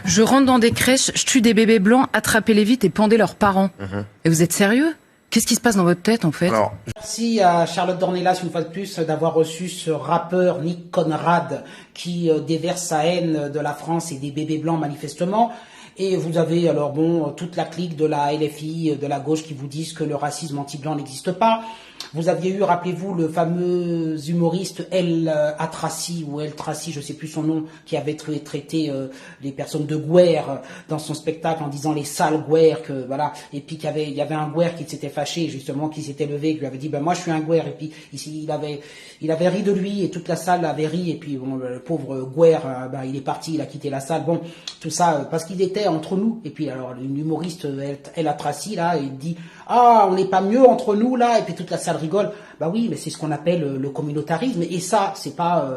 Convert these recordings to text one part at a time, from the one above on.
Je rentre dans des crèches, je tue des bébés blancs, attrapez-les vite et pendez leurs parents. Et vous êtes sérieux? Qu'est-ce qui se passe dans votre tête, en fait? Alors, merci à Charlotte Dornelas, une fois de plus, d'avoir reçu ce rappeur Nick Conrad qui déverse sa haine de la France et des bébés blancs, manifestement. Et vous avez, alors bon, toute la clique de la LFI, de la gauche, qui vous disent que le racisme anti-blanc n'existe pas. Vous aviez eu, rappelez-vous, le fameux humoriste El Atraci, ou El Traci, je sais plus son nom, qui avait traité les personnes de guerre dans son spectacle en disant les sales guerres, que voilà. Et puis il y avait un guerre qui s'était fâché, justement, qui s'était levé, qui lui avait dit, ben moi je suis un guerre. Et puis ici il avait ri de lui et toute la salle avait ri. Et puis bon, le pauvre guerre, il est parti, il a quitté la salle. Bon, tout ça parce qu'il était entre nous. Et puis alors l'humoriste El Atraci là, il dit, ah, on n'est pas mieux entre nous là. Et puis toute la salle rigole. Bah oui, mais c'est ce qu'on appelle le communautarisme. Et ça, c'est pas...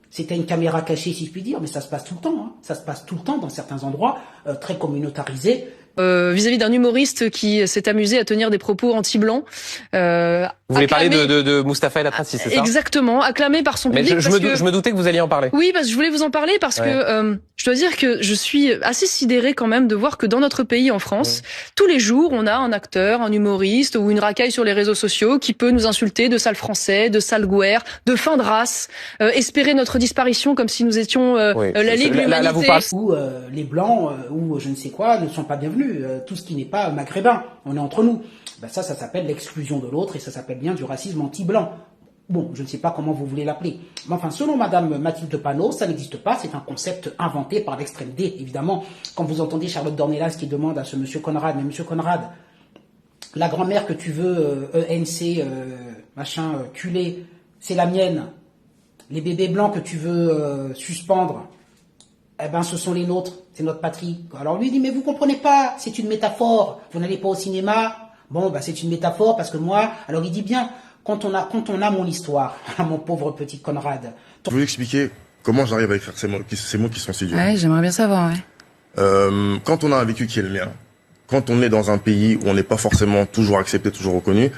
c'était une caméra cachée, si je puis dire, mais ça se passe tout le temps. Hein. Ça se passe tout le temps dans certains endroits très communautarisés. Vis-à-vis d'un humoriste qui s'est amusé à tenir des propos anti-blancs. Vous voulez parler de Mustapha El Atraci, c'est ça? Exactement, acclamé par son public. Mais je me doutais que vous alliez en parler. Oui, parce que je voulais vous en parler parce que je dois dire que je suis assez sidérée quand même de voir que dans notre pays, en France, tous les jours, on a un acteur, un humoriste ou une racaille sur les réseaux sociaux qui peut nous insulter de sale français, de sale guerre, de fin de race, espérer notre disparition comme si nous étions la Ligue de l'Humanité. Là, vous parlez. Ou les blancs ou je ne sais quoi ne sont pas bienvenus. Tout ce qui n'est pas maghrébin, on est entre nous. Ben ça s'appelle l'exclusion de l'autre et ça s'appelle bien du racisme anti-blanc. Bon, je ne sais pas comment vous voulez l'appeler. Mais enfin, selon Madame Mathilde Panot, ça n'existe pas, c'est un concept inventé par l'extrême D, évidemment. Quand vous entendez Charlotte Dornelas qui demande à ce monsieur Conrad, mais monsieur Conrad, la grand-mère que tu veux, ENC, culé, c'est la mienne. Les bébés blancs que tu veux suspendre, eh ben, ce sont les nôtres, c'est notre patrie. Alors lui dit, mais vous comprenez pas, c'est une métaphore. Vous n'allez pas au cinéma? Bon, bah, c'est une métaphore parce que moi, alors il dit bien, quand on a mon histoire, mon pauvre petit Conrad. Je vais vous expliquer comment j'arrive à écrire ces mots qui sont si durs. Ouais, j'aimerais bien savoir, ouais. Quand on a un vécu qui est le mien, quand on est dans un pays où on n'est pas forcément toujours accepté, toujours reconnu,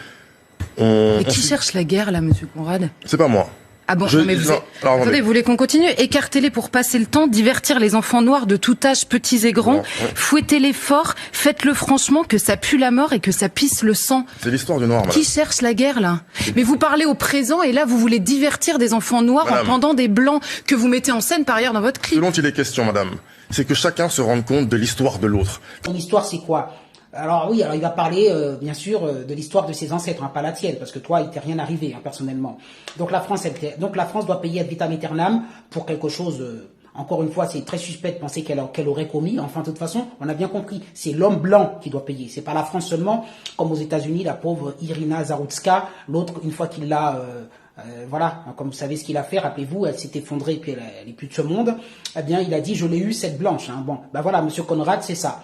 Mais qui cherche la guerre, là, monsieur Conrad? C'est pas moi. Ah bon, non, mais attendez, vous voulez qu'on continue? Écartez-les pour passer le temps, divertir les enfants noirs de tout âge, petits et grands, fouettez-les fort, faites-le franchement, que ça pue la mort et que ça pisse le sang. C'est l'histoire du noir, madame. Qui cherche la guerre, là? Mais vous parlez au présent et là, vous voulez divertir des enfants noirs en pendant des blancs que vous mettez en scène par ailleurs dans votre clip. Ce dont il est question, madame, c'est que chacun se rende compte de l'histoire de l'autre. Ton histoire, c'est quoi? Alors oui, alors il va parler bien sûr de l'histoire de ses ancêtres, hein, pas la tienne, parce que toi, il t'est rien arrivé hein, personnellement. Donc la France doit payer ad vitam aeternam pour quelque chose. Encore une fois, c'est très suspect de penser qu'elle aurait commis. Enfin, de toute façon, on a bien compris, c'est l'homme blanc qui doit payer. C'est pas la France seulement, comme aux États-Unis, la pauvre Irina Zarutska. L'autre, une fois qu'il l'a voilà, comme vous savez ce qu'il a fait, rappelez-vous, elle s'est effondrée puis elle est plus de ce monde. Eh bien, il a dit, je l'ai eu cette blanche. Hein. Bon, ben voilà, monsieur Conrad, c'est ça.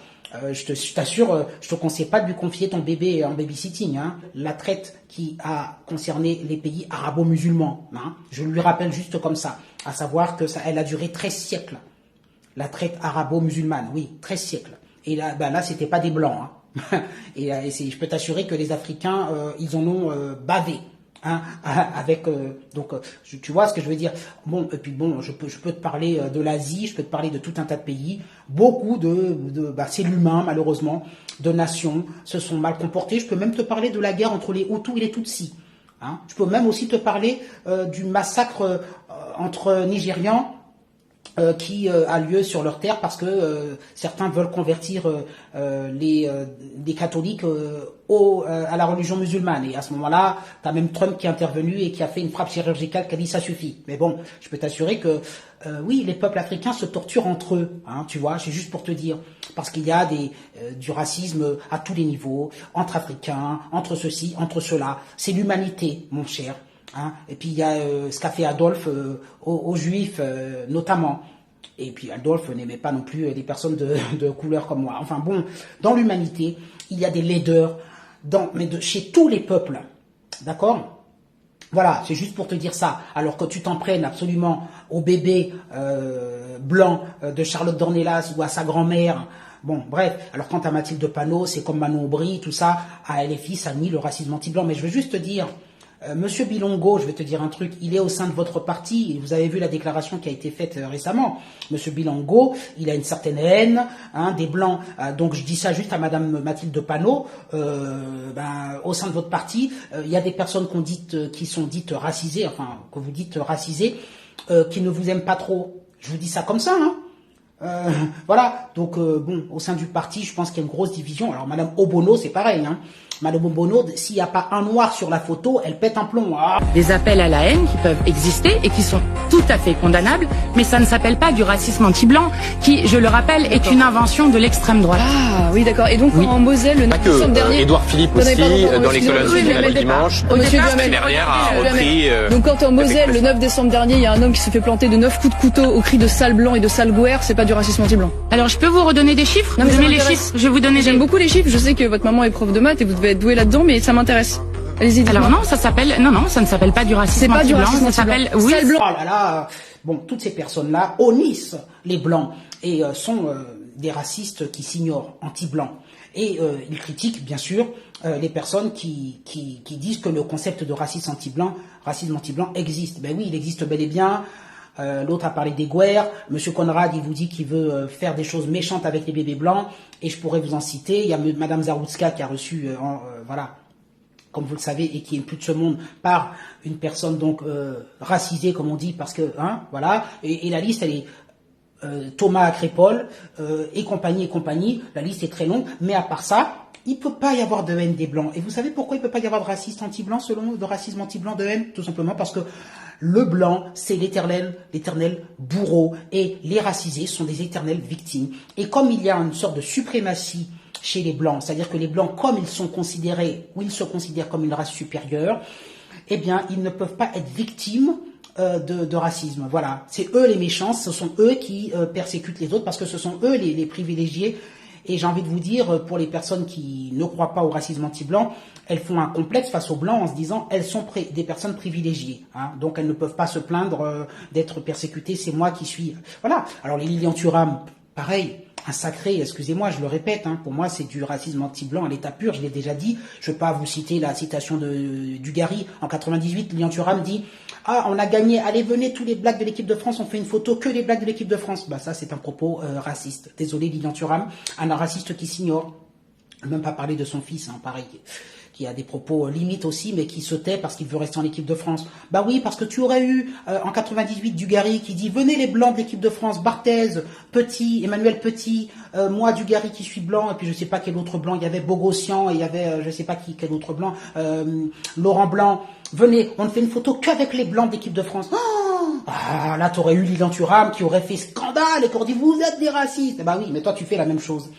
Je t'assure, je te conseille pas de lui confier ton bébé en babysitting. Hein. La traite qui a concerné les pays arabo-musulmans, hein, je lui rappelle juste comme ça, à savoir que elle a duré 13 siècles. La traite arabo-musulmane, oui, 13 siècles. Et là, là, c'était pas des blancs. Hein. et je peux t'assurer que les Africains, ils en ont bavé. Hein, avec tu vois ce que je veux dire. Bon, et puis bon, je peux te parler de l'Asie, je peux te parler de tout un tas de pays. Beaucoup c'est l'humain malheureusement, de nations se sont mal comportées. Je peux même te parler de la guerre entre les Hutus et les Tutsis. Hein. Je peux même aussi te parler du massacre entre Nigérians qui a lieu sur leur terre parce que certains veulent convertir les catholiques à la religion musulmane. Et à ce moment-là, tu as même Trump qui est intervenu et qui a fait une frappe chirurgicale qui a dit ça suffit. Mais bon, je peux t'assurer que oui, les peuples africains se torturent entre eux, hein, tu vois, c'est juste pour te dire. Parce qu'il y a du racisme à tous les niveaux, entre Africains, entre ceci, entre cela. C'est l'humanité, mon cher. Hein. Et puis il y a ce qu'a fait Adolphe aux Juifs notamment. Et puis Adolphe n'aimait pas non plus des personnes de couleur comme moi. Enfin bon, dans l'humanité, il y a des laideurs chez tous les peuples. D'accord? Voilà, c'est juste pour te dire ça. Alors que tu t'en prennes absolument au bébé blanc de Charlotte Dornelas ou à sa grand-mère. Bon, bref. Alors quant à Mathilde Panot, c'est comme Manon Aubry, tout ça. À LFI, ça nie le racisme anti-blanc. Mais je veux juste te dire... Monsieur Bilongo, je vais te dire un truc, il est au sein de votre parti, et vous avez vu la déclaration qui a été faite récemment. Monsieur Bilongo, il a une certaine haine, des Blancs, donc je dis ça juste à Madame Mathilde Panot, au sein de votre parti, il y a des personnes qui sont dites racisées, enfin, que vous dites racisées, qui ne vous aiment pas trop. Je vous dis ça comme ça, voilà, donc au sein du parti, je pense qu'il y a une grosse division. Alors Madame Obono, c'est pareil, Madame Obono, s'il n'y a pas un noir sur la photo, elle pète un plomb. Des appels à la haine qui peuvent exister et qui sont tout à fait condamnables, mais ça ne s'appelle pas du racisme anti-blanc, qui, je le rappelle, est une invention de l'extrême droite. Ah oui, d'accord. Et donc en Moselle, le 9 décembre dernier, Édouard Philippe aussi, dans les colonnes du Journal du Dimanche, derrière a repris. Donc quand en Moselle, le 9 décembre dernier, il y a un homme qui se fait planter de 9 coups de couteau au cri de sale blanc et de sale gouère, c'est pas du racisme anti-blanc. Alors je peux vous redonner des chiffres? Non, mais les chiffres. Je vais vous donner. J'aime beaucoup les chiffres. Je sais que votre maman est prof de maths et vous devez être douée là-dedans, mais ça m'intéresse. Allez-y. Alors non, ça ne s'appelle pas du racisme anti-blanc. Ça s'appelle sale blanc. Oh là là, bon, toutes ces personnes-là honnissent les blancs et sont des racistes qui s'ignorent, anti-blancs. Et ils critiquent bien sûr les personnes qui disent que le concept de racisme anti-blanc existe. Ben oui, il existe bel et bien. L'autre a parlé des guerres. Monsieur Conrad, il vous dit qu'il veut faire des choses méchantes avec les bébés blancs. Et je pourrais vous en citer. Il y a Madame Zaroutska qui a reçu, comme vous le savez, et qui est plus de ce monde, par une personne donc racisée, comme on dit, parce que, voilà. Et la liste, elle est Thomas Crépol et compagnie. La liste est très longue. Mais à part ça, il peut pas y avoir de haine des blancs. Et vous savez pourquoi il peut pas y avoir de racisme anti-blanc, de racisme anti-blanc, de haine? Tout simplement parce que le blanc, c'est l'éternel bourreau, et les racisés sont des éternelles victimes. Et comme il y a une sorte de suprématie chez les blancs, c'est-à-dire que les blancs, comme ils sont considérés, ou ils se considèrent comme une race supérieure, eh bien, ils ne peuvent pas être victimes de racisme. Voilà, c'est eux les méchants, ce sont eux qui persécutent les autres, parce que ce sont eux les privilégiés. Et j'ai envie de vous dire, pour les personnes qui ne croient pas au racisme anti-blanc, elles font un complexe face aux blancs en se disant elles sont des personnes privilégiées. Donc elles ne peuvent pas se plaindre d'être persécutées. C'est moi qui suis... Voilà. Alors les Lilian Thuram, pareil, un sacré, excusez-moi, je le répète, pour moi c'est du racisme anti-blanc à l'état pur, je l'ai déjà dit. Je ne vais pas vous citer la citation de Dugarry. En 98, Lilian Thuram dit « Ah, on a gagné, allez venez tous les blacks de l'équipe de France, on fait une photo que les blacks de l'équipe de France ». Bah ça c'est un propos raciste. Désolé Lilian Thuram, un raciste qui s'ignore. Même pas parler de son fils, pareil, qui a des propos limites aussi, mais qui se tait parce qu'il veut rester en équipe de France. Bah oui, parce que tu aurais eu en 98 Dugarry qui dit venez les blancs de l'équipe de France, Barthez, Petit, Emmanuel Petit, moi Dugarry qui suis blanc, et puis je sais pas quel autre blanc, il y avait Bogossian, et il y avait je sais pas quel autre blanc, Laurent Blanc. Venez, on ne fait une photo qu'avec les blancs de l'équipe de France. Ah, là t'aurais eu Lilian Thuram qui aurait fait scandale et qui aurait dit vous êtes des racistes. Bah oui, mais toi tu fais la même chose.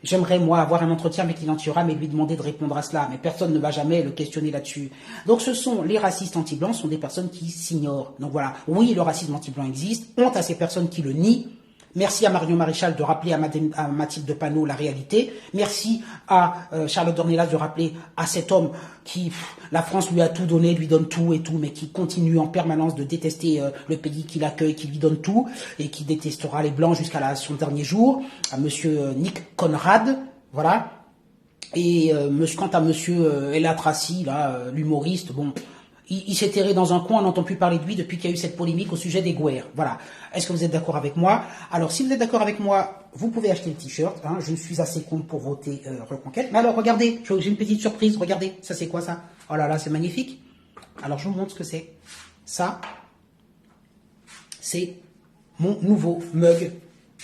J'aimerais, moi, avoir un entretien avec Lilian Thuram et lui demander de répondre à cela, mais personne ne va jamais le questionner là-dessus. Donc les racistes anti-blancs sont des personnes qui s'ignorent. Donc voilà, oui, le racisme anti-blanc existe, honte à ces personnes qui le nient. Merci à Marion Maréchal de rappeler à Mathilde Panot la réalité. Merci à Charlotte Dornelas de rappeler à cet homme qui, la France lui a tout donné, lui donne tout et tout, mais qui continue en permanence de détester le pays qui l'accueille, qui lui donne tout, et qui détestera les Blancs jusqu'à son dernier jour. À monsieur Nick Conrad, voilà. Et quant à monsieur El Atrassi, là, l'humoriste, bon... Il s'est terré dans un coin, on n'entend plus parler de lui depuis qu'il y a eu cette polémique au sujet des guerres. Voilà. Est-ce que vous êtes d'accord avec moi? Alors, si vous êtes d'accord avec moi, vous pouvez acheter le t-shirt. Je suis assez con pour voter Reconquête. Mais alors, regardez, j'ai une petite surprise. Regardez, ça c'est quoi ça? Oh là là, c'est magnifique. Alors, je vous montre ce que c'est. Ça, c'est mon nouveau mug.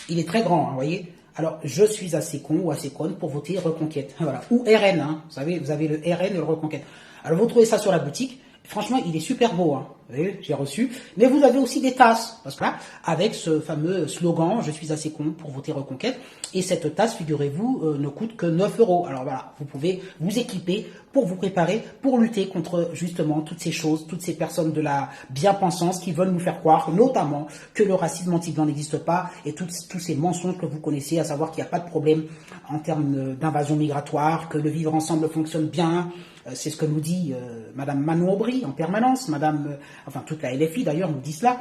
Il est très grand, vous voyez. Alors, je suis assez con ou assez conne pour voter Reconquête. Voilà. Ou RN, Vous savez, vous avez le RN et le Reconquête. Alors, vous trouvez ça sur la boutique. Franchement, il est super beau, Vous voyez, j'ai reçu. Mais vous avez aussi des tasses, parce que là, avec ce fameux slogan, je suis assez con pour voter Reconquête. Et cette tasse, figurez-vous, ne coûte que 9 €. Alors voilà, vous pouvez vous équiper pour vous préparer, pour lutter contre justement toutes ces choses, toutes ces personnes de la bien-pensance qui veulent nous faire croire, notamment, que le racisme anti-blanc n'existe pas, et tous ces mensonges que vous connaissez, à savoir qu'il n'y a pas de problème en termes d'invasion migratoire, que le vivre ensemble fonctionne bien. C'est ce que nous dit Madame Manon Aubry en permanence, toute la LFI d'ailleurs nous dit cela.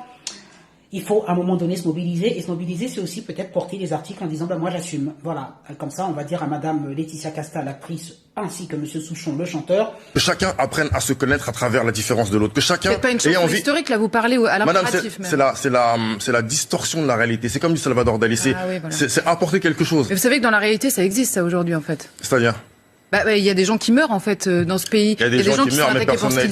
il faut à un moment donné se mobiliser. Et se mobiliser, c'est aussi peut-être porter des articles en disant moi j'assume. Voilà. Comme ça, on va dire à Madame Laetitia Casta, l'actrice, ainsi que Monsieur Souchon, le chanteur. Que chacun apprenne à se connaître à travers la différence de l'autre. Que chacun c'est pas une chanson historique, là, vous parlez à l'impératif. Madame, c'est la distorsion de la réalité. C'est comme du Salvador Dali. C'est apporter quelque chose. Mais vous savez que dans la réalité, ça existe, ça, aujourd'hui, en fait. C'est-à-dire? Il y a des gens qui meurent en fait dans ce pays. Il y a des gens qui meurent, mais personne n'a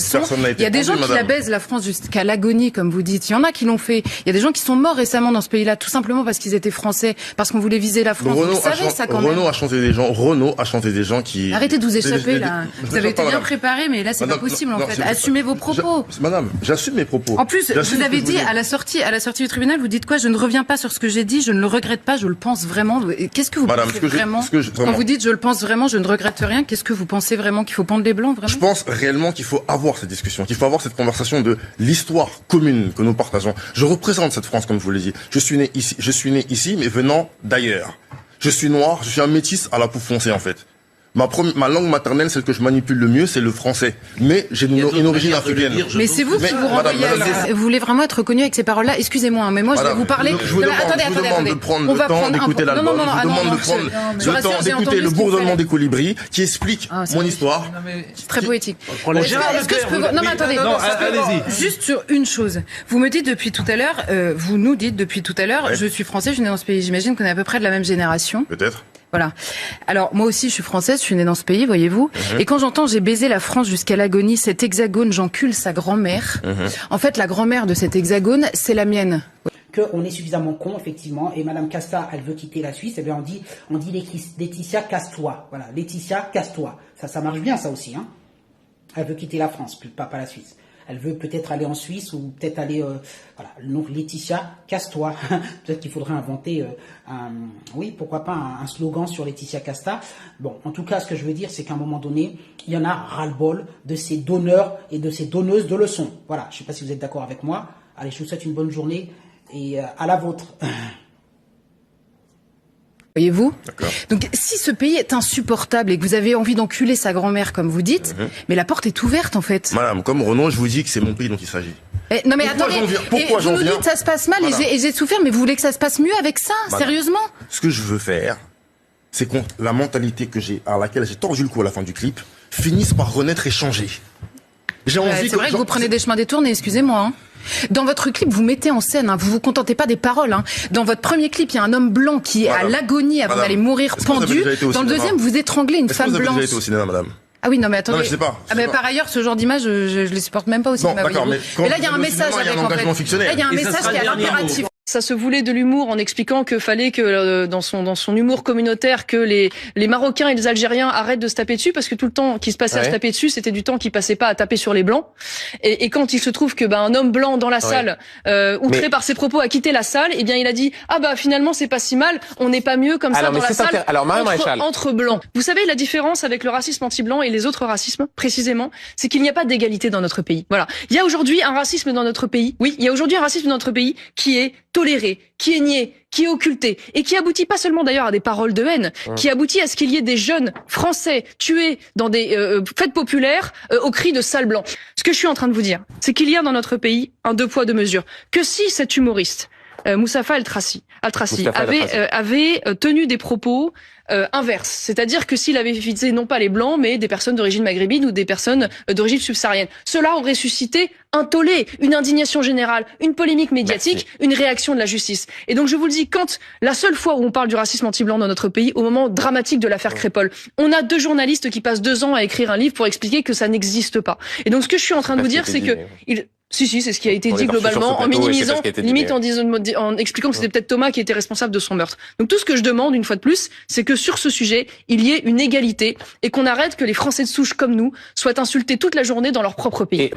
été. Il y a des gens qui la baisent la France jusqu'à l'agonie, comme vous dites. Il y en a qui l'ont fait. Il y a des gens qui sont morts récemment dans ce pays-là, tout simplement parce qu'ils étaient français, parce qu'on voulait viser la France. Vous savez ça quand même. Renaud a chanté des gens qui. Arrêtez de vous échapper là. Vous avez été bien préparé, mais là c'est pas possible en fait. Assumez vos propos. Madame, j'assume mes propos. En plus, vous avez dit à la sortie du tribunal, vous dites quoi? Je ne reviens pas sur ce que j'ai dit, je ne le regrette pas, je le pense vraiment. Qu'est-ce que vous pensez vraiment? Quand vous dites je le pense vraiment, je ne regrette rien, qu'est-ce que vous pensez vraiment qu'il faut pendre les blancs, vraiment? Je pense réellement qu'il faut avoir cette discussion, qu'il faut avoir cette conversation de l'histoire commune que nous partageons. Je représente cette France, comme je vous l'ai dit. Je suis né ici, mais venant d'ailleurs. Je suis noir, je suis un métis à la peau foncée, en fait. Ma langue maternelle, celle que je manipule le mieux, c'est le français. Mais j'ai une origine africaine. Mais c'est vous qui vous renvoyez à... Vous voulez vraiment être reconnu avec ces paroles-là? Excusez-moi, mais moi, je vais vous parler... Je vous demande de prendre le temps d'écouter l'album. Je vous demande de prendre le temps d'écouter le bourdonnement des colibris, qui explique mon histoire. C'est très poétique. Est-ce que je peux... Non, mais attendez. Allez-y. Juste sur une chose. Vous me dites depuis tout à l'heure, vous nous dites depuis tout à l'heure, je suis français, je suis né dans ce pays. J'imagine qu'on est à peu près de la même génération. Peut-être. Voilà. Alors, moi aussi, je suis française, je suis née dans ce pays, voyez-vous. Et quand j'entends « j'ai baisé la France jusqu'à l'agonie, cet hexagone, j'encule sa grand-mère », en fait, la grand-mère de cet hexagone, c'est la mienne. Qu'on est suffisamment con, effectivement, et Madame Casta, elle veut quitter la Suisse, et bien on dit Laetitia, casse-toi. Voilà, Laetitia, casse-toi. Ça marche bien, ça aussi, hein. Elle veut quitter la France, pas la Suisse. Elle veut peut-être aller en Suisse ou peut-être aller... voilà, donc Laetitia, casse-toi. Peut-être qu'il faudrait inventer, pourquoi pas un slogan sur Laetitia Casta. Bon, en tout cas, ce que je veux dire, c'est qu'à un moment donné, il y en a ras-le-bol de ces donneurs et de ces donneuses de leçons. Voilà, je ne sais pas si vous êtes d'accord avec moi. Allez, je vous souhaite une bonne journée et à la vôtre. Voyez-vous? Donc, si ce pays est insupportable et que vous avez envie d'enculer sa grand-mère, comme vous dites, mais la porte est ouverte, en fait. Madame, comme Renaud, je vous dis que c'est mon pays dont il s'agit. Non, mais attendez, pourquoi vous nous dites que ça se passe mal et j'ai souffert, mais vous voulez que ça se passe mieux avec ça? Sérieusement? Ce que je veux faire, c'est que la mentalité à laquelle j'ai tordu le cou à la fin du clip, finisse par renaître et changer. J'ai envie c'est vrai que vous prenez des chemins détournés, excusez-moi, hein. Dans votre clip, vous mettez en scène, vous vous contentez pas des paroles. Hein. Dans votre premier clip, il y a un homme blanc qui est à l'agonie avant d'aller mourir pendu. Dans le deuxième, vous étranglez une femme blanche. Vous avez déjà été au cinéma, madame? Ah oui, non, mais attendez. Non, mais je sais pas. Par ailleurs, ce genre d'image, je les supporte même pas au cinéma. Non, d'accord, mais là, il y a un message avec, en fait. Là, il y a un message qui est impératif. Ça se voulait de l'humour en expliquant que fallait que dans son humour communautaire que les Marocains et les Algériens arrêtent de se taper dessus parce que tout le temps qui se passait à se taper dessus, c'était du temps qui passait pas à taper sur les blancs. Et quand il se trouve que un homme blanc dans la salle, outré par ses propos, a quitté la salle, et bien il a dit finalement c'est pas si mal, on n'est pas mieux comme ça dans la salle entre blancs. Vous savez la différence avec le racisme anti-blanc et les autres racismes précisément, c'est qu'il n'y a pas d'égalité dans notre pays. Voilà, il y a aujourd'hui un racisme dans notre pays. Oui, il y a aujourd'hui un racisme dans notre pays qui est toléré, qui est nié, qui est occulté, et qui aboutit pas seulement d'ailleurs à des paroles de haine, qui aboutit à ce qu'il y ait des jeunes français tués dans des fêtes populaires au cri de sale blanc. Ce que je suis en train de vous dire, c'est qu'il y a dans notre pays un deux poids deux mesures. Que si cet humoriste, Moustapha El-Trassi avait tenu des propos inverses, c'est-à-dire que s'il avait visé non pas les blancs, mais des personnes d'origine maghrébine ou des personnes d'origine subsaharienne, cela aurait suscité un tollé, une indignation générale, une polémique médiatique, une réaction de la justice. Et donc je vous le dis, quand la seule fois où on parle du racisme anti-blanc dans notre pays, au moment dramatique de l'affaire Crépol, on a 2 journalistes qui passent 2 ans à écrire un livre pour expliquer que ça n'existe pas. Et donc ce que je suis en train de vous dire, c'est que si, c'est ce qui a été dit globalement, en minimisant, limite en expliquant que c'était peut-être Thomas qui était responsable de son meurtre. Donc tout ce que je demande, une fois de plus, c'est que sur ce sujet, il y ait une égalité et qu'on arrête que les Français de souche comme nous soient insultés toute la journée dans leur propre pays.